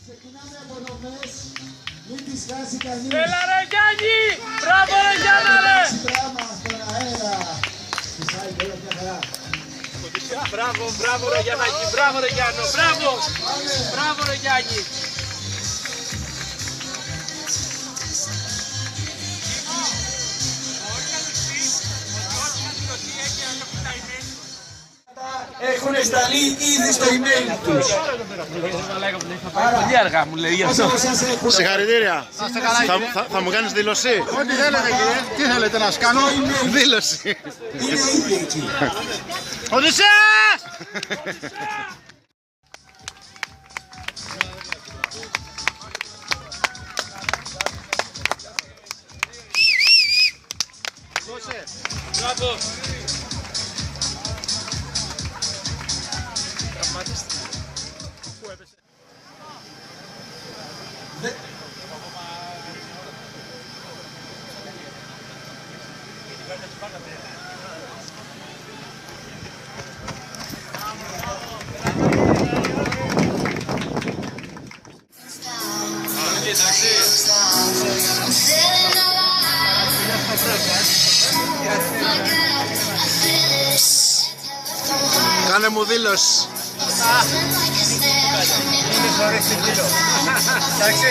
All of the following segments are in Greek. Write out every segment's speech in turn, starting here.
Ξεκινάμε απονομές, μην τις χάσει κανείς. Έλα ρε Γιάννη! Μπράβο ρε Γιάννα ρε! Πράγμα στον αέρα. Φυσάει όλα μια χαρά. Μπράβο, μπράβο ρε Γιάννακη, μπράβο ρε Γιάννο, μπράβο! Μπράβο ρε Γιάννη! Έχουν σταλεί ήδη στο email τους. Πολύ αργά μου λέει γι' αυτό. Συγχαρητήρια. Θα μου κάνεις δήλωση? Ό,τι θέλετε κύριε, τι θέλετε να σας κάνω? Δήλωση. Είναι ήδη εκεί. Οδυσσέας! Μπράβο! Κάνε μου δήλωση. Εντάξει.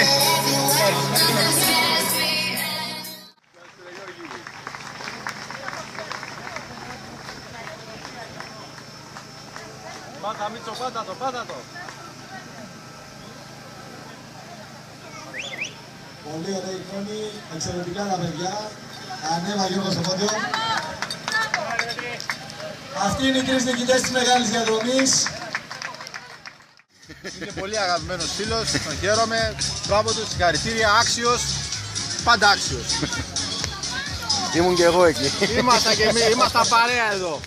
Πάτα Μίτσο, πάτα το, πάτα το. Πολύ ωραία εικόνη, εξαιρετικά τα παιδιά. Ανέβα Γιώργο στο πόντιο. Αυτοί είναι οι τρεις νικητές της μεγάλης διαδρομής. Είναι πολύ αγαπημένος φίλος, τον χαίρομαι. Μπράβο του, συγχαρητήρια, άξιος, πάντα άξιος. Ήμουν και εγώ εκεί. Ήμασταν και εμείς, ήμασταν παρέα εδώ.